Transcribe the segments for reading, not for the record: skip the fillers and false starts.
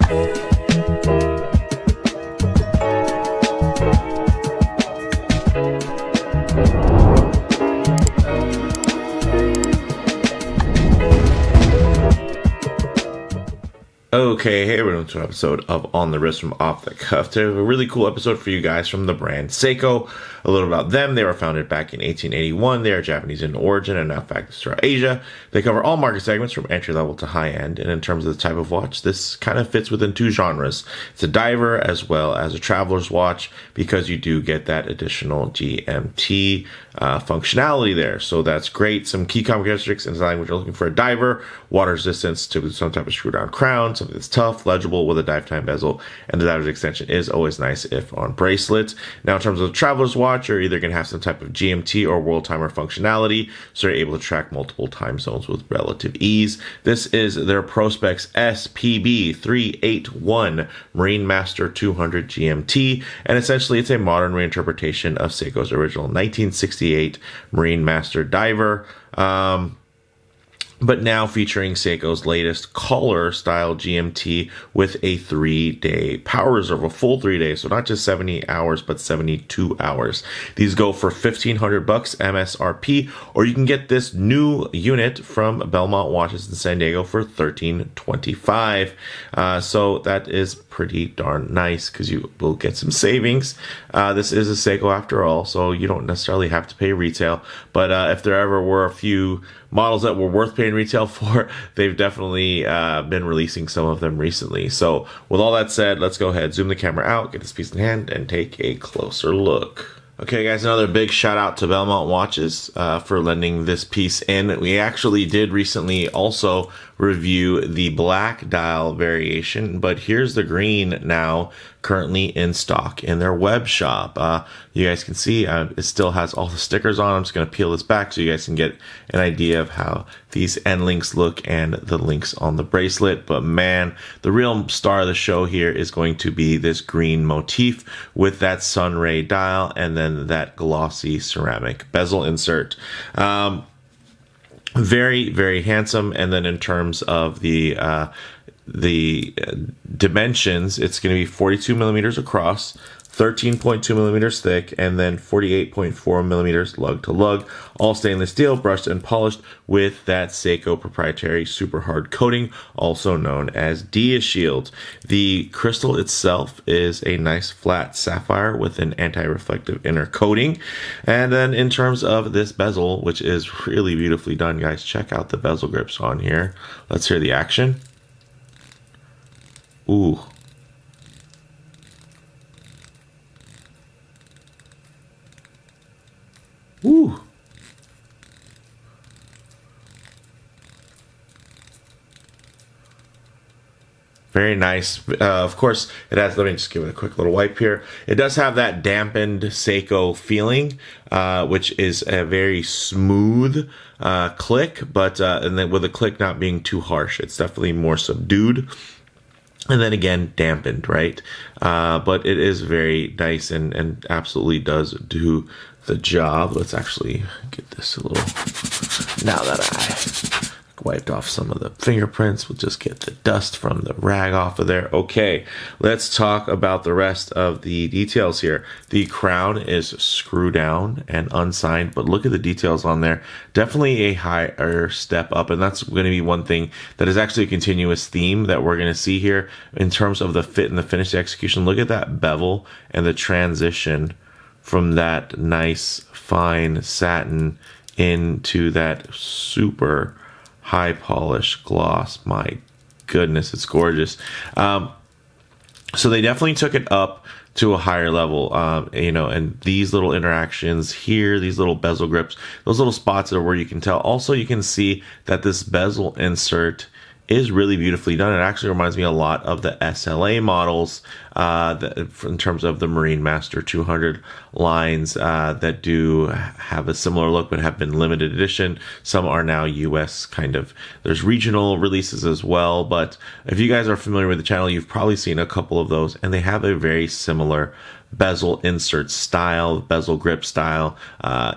Okay, hey everyone, to an episode of On the Wrist from Off the Cuff. Today we have a really cool episode for you guys from the brand Seiko. A little about them. They were founded back in 1881. They are Japanese in origin and now factories throughout Asia. They cover all market segments from entry level to high end. And in terms of the type of watch, this kind of fits within two genres. It's a diver as well as a traveler's watch because you do get that additional GMT functionality there. So that's great. Some key characteristics in design when you're looking for a diver: water resistance to some type of screw down crown, something that's tough, legible with a dive time bezel, and the diver's extension is always nice if on bracelets. Now in terms of the traveler's watch, you're either going to have some type of GMT or world timer functionality, so you're able to track multiple time zones with relative ease. This is their Prospex SPB381 Marine Master 200 GMT, and essentially it's a modern reinterpretation of Seiko's original 1968 Marine Master diver. But now featuring Seiko's latest collar style GMT with a 3-day power reserve, a full 3 days. So not just 70 hours, but 72 hours. These go for $1,500 MSRP, or you can get this new unit from Belmont Watches in San Diego for $1,325. So that is pretty darn nice because you will get some savings. This is a Seiko after all, so you don't necessarily have to pay retail. But if there ever were a few models that were worth paying retail for, they've definitely been releasing some of them recently. So with all that said, let's go ahead, zoom the camera out, get this piece in hand, and take a closer look. Okay guys, another big shout out to Belmont Watches for lending this piece in. We actually did recently also review the black dial variation, but here's the green now currently in stock in their web shop. You guys can see it still has all the stickers on. I'm just going to peel this back so you guys can get an idea of how these end links look and the links on the bracelet. But man, the real star of the show here is going to be this green motif with that sunray dial and then that glossy ceramic bezel insert. Very, very handsome. And then in terms of the dimensions, it's going to be 42 millimeters across, 13.2 millimeters thick, and then 48.4 millimeters lug to lug, all stainless steel, brushed and polished with that Seiko proprietary super hard coating, also known as Dia Shield. The crystal itself is a nice flat sapphire with an anti-reflective inner coating. And then in terms of this bezel, which is really beautifully done, guys, check out the bezel grips on here. Let's hear the action. Ooh. Ooh. Very nice. Of course, it has, let me just give it a quick little wipe here. It does have that dampened Seiko feeling, which is a very smooth click, but and then with the click not being too harsh, it's definitely more subdued. And then again, dampened, right? But it is very nice and absolutely does do the job. Let's actually get this a little, now that I wiped off some of the fingerprints, we'll just get the dust from the rag off of there. Okay, let's talk about the rest of the details here. The crown is screw down and unsigned, but look at the details on there. Definitely a higher step up, and that's going to be one thing that is actually a continuous theme that we're going to see here in terms of the fit and the finish execution. Look at that bevel and the transition from that nice fine satin into that super high polish gloss. My goodness, it's gorgeous. So they definitely took it up to a higher level, you know, and these little interactions here, these little bezel grips, those little spots are where you can tell. Also, you can see that this bezel insert is really beautifully done. It actually reminds me a lot of the SLA models in terms of the Marine Master 200 lines that do have a similar look but have been limited edition. Some are now US kind of, there's regional releases as well, but if you guys are familiar with the channel, you've probably seen a couple of those, and they have a very similar bezel insert style, bezel grip style,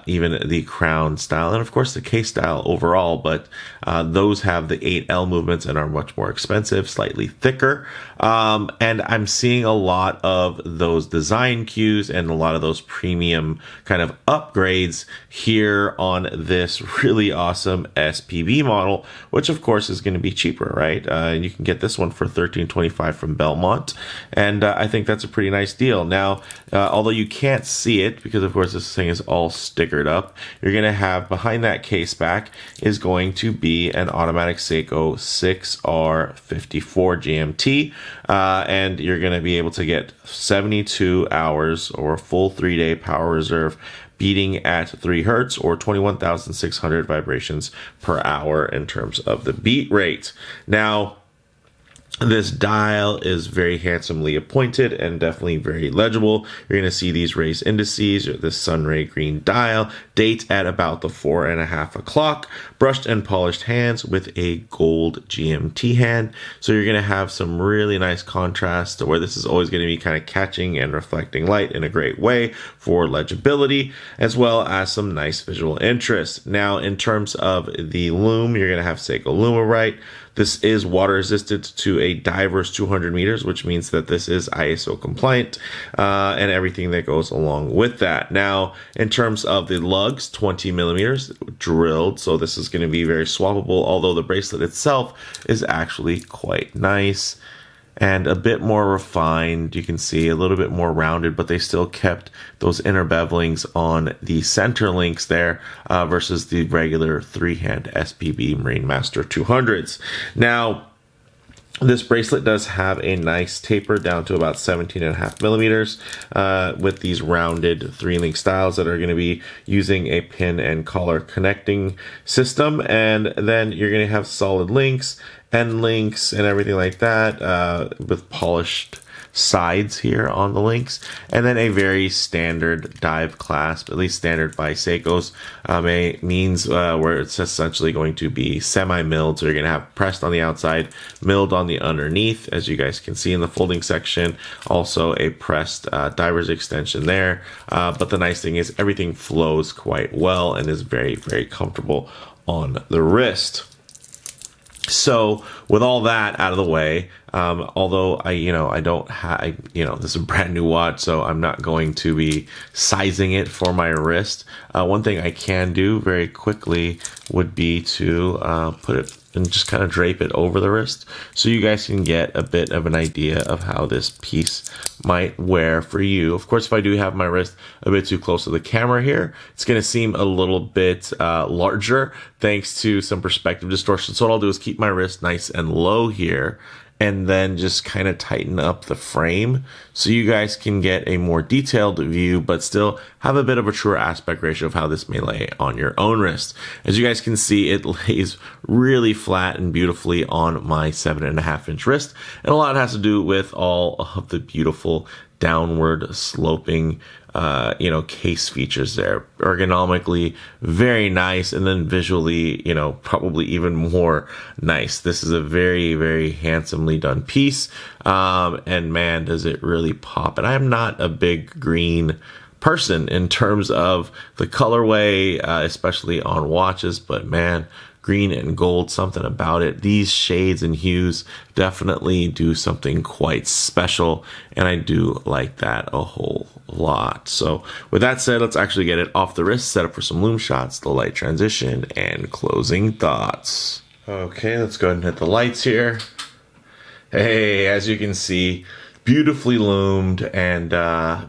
even the crown style, and of course the case style overall. But those have the 8L movements and are much more expensive, slightly thicker. And I'm seeing a lot of those design cues and a lot of those premium kind of upgrades here on this really awesome SPB model, which of course is going to be cheaper, right? You can get this one for $13.25 from Belmont, and I think that's a pretty nice deal. Now, although you can't see it because of course this thing is all stickered up, you're going to have behind that case back is going to be an automatic Seiko 6R54 GMT, and you're going to be able to get 72 hours or a full 3-day power reserve beating at 3 hertz or 21,600 vibrations per hour in terms of the beat rate. Now, this dial is very handsomely appointed and definitely very legible. You're going to see these race indices, or this sunray green dial, date at about the 4:30 o'clock, brushed and polished hands with a gold GMT hand. So you're going to have some really nice contrast to where this is always going to be kind of catching and reflecting light in a great way for legibility, as well as some nice visual interest. Now, in terms of the loom, you're going to have Seiko Lumorite. This is water resistant to a diver's 200 meters, which means that this is ISO compliant, and everything that goes along with that. Now, in terms of the lugs, 20 millimeters drilled, so this is going to be very swappable, although the bracelet itself is actually quite nice and a bit more refined. You can see a little bit more rounded, but they still kept those inner bevelings on the center links there versus the regular 3-hand SPB Marine Master 200s. Now, this bracelet does have a nice taper down to about 17.5 millimeters with these rounded 3-link styles that are going to be using a pin and collar connecting system. And then you're going to have solid links, end links, and everything like that with polished sides here on the links, and then a very standard dive clasp, at least standard by Seiko's, means where it's essentially going to be semi-milled. So you're going to have pressed on the outside, milled on the underneath, as you guys can see in the folding section. Also a pressed diver's extension there. But the nice thing is everything flows quite well and is very, very comfortable on the wrist. So with all that out of the way, although I don't have, this is a brand new watch, so I'm not going to be sizing it for my wrist. One thing I can do very quickly would be to put it and just kind of drape it over the wrist so you guys can get a bit of an idea of how this piece might wear for you. Of course, if I do have my wrist a bit too close to the camera here, it's going to seem a little bit larger thanks to some perspective distortion. So what I'll do is keep my wrist nice and low here and then just kind of tighten up the frame so you guys can get a more detailed view, but still have a bit of a truer aspect ratio of how this may lay on your own wrist. As you guys can see, it lays really flat and beautifully on my 7.5-inch wrist, and a lot has to do with all of the beautiful downward sloping case features there. Ergonomically very nice, and then visually probably even more nice. This is a very, very handsomely done piece, and man, does it really pop. And I'm not a big green person in terms of the colorway, especially on watches, but man, green and gold, something about it. These shades and hues definitely do something quite special, and I do like that a whole lot. So with that said, let's actually get it off the wrist, set up for some loom shots, the light transition, and closing thoughts. Okay, let's go ahead and hit the lights here. Hey, as you can see, beautifully loomed and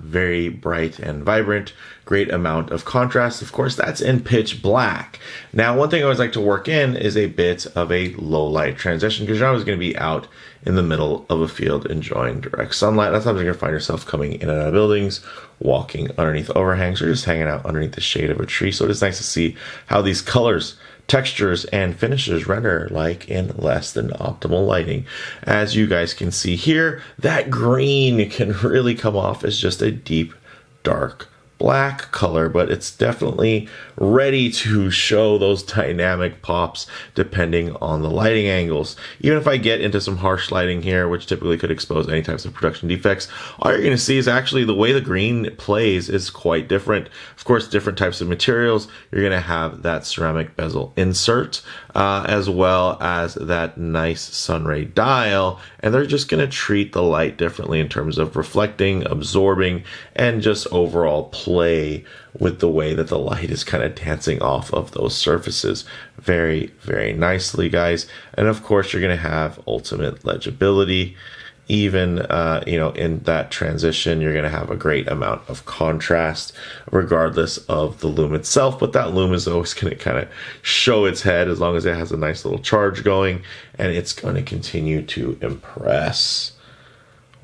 very bright and vibrant. Great amount of contrast. Of course, that's in pitch black. Now, one thing I always like to work in is a bit of a low light transition, because you're always going to be out in the middle of a field enjoying direct sunlight. That's sometimes you're going to find yourself coming in and out of buildings, walking underneath overhangs, or just hanging out underneath the shade of a tree. So it is nice to see how these colors, textures, and finishes render like in less than optimal lighting. As you guys can see here, that green can really come off as just a deep, dark black color, but it's definitely ready to show those dynamic pops depending on the lighting angles. Even if I get into some harsh lighting here, which typically could expose any types of production defects, all you're going to see is actually the way the green plays is quite different. Of course, different types of materials. You're going to have that ceramic bezel insert, as well as that nice sunray dial, and they're just going to treat the light differently in terms of reflecting, absorbing, and just overall play with the way that the light is kind of dancing off of those surfaces very, very nicely, guys. And of course, you're going to have ultimate legibility. Even, in that transition, you're going to have a great amount of contrast regardless of the loom itself. But that loom is always going to kind of show its head as long as it has a nice little charge going, and it's going to continue to impress.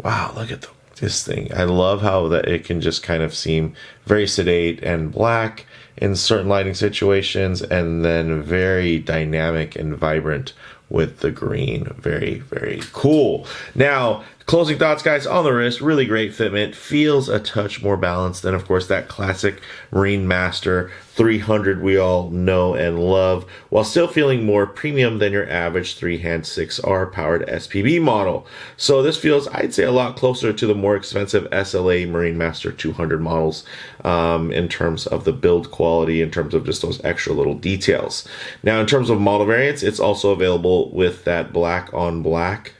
Wow, look at this thing. I love how that it can just kind of seem very sedate and black in certain lighting situations, and then very dynamic and vibrant with the green. Very, very cool. Now, closing thoughts, guys, on the wrist, really great fitment. Feels a touch more balanced than, of course, that classic Marine Master 300 we all know and love, while still feeling more premium than your average three-hand 6R powered SPB model. So this feels, I'd say, a lot closer to the more expensive SLA Marine Master 200 models in terms of the build quality, in terms of just those extra little details. Now, in terms of model variants, it's also available with that black on black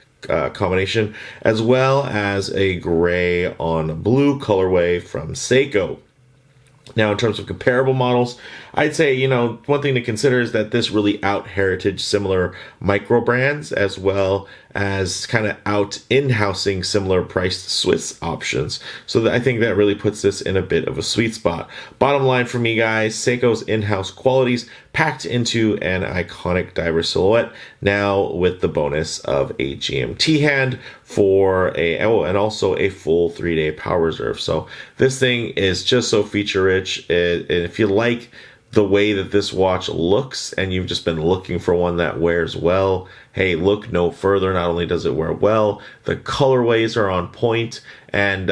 combination, as well as a gray on blue colorway from Seiko. Now, in terms of comparable models, I'd say, one thing to consider is that this really out-heritage similar micro brands, as well as kind of out in-housing similar priced Swiss options. So I think that really puts this in a bit of a sweet spot. Bottom line for me, guys, Seiko's in-house qualities packed into an iconic diver silhouette, now with the bonus of a GMT hand and also a full 3-day power reserve. So this thing is just so feature rich. And if you like the way that this watch looks and you've just been looking for one that wears well, hey, look no further. Not only does it wear well, the colorways are on point, and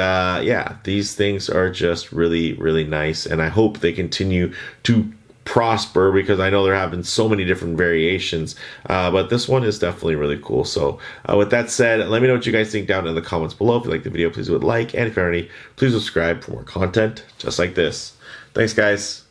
these things are just really, really nice, and I hope they continue to prosper, because I know there have been so many different variations, but this one is definitely really cool. So with that said, let me know what you guys think down in the comments below. If you like the video, please do like, and if you're already, please subscribe for more content just like this. Thanks, guys.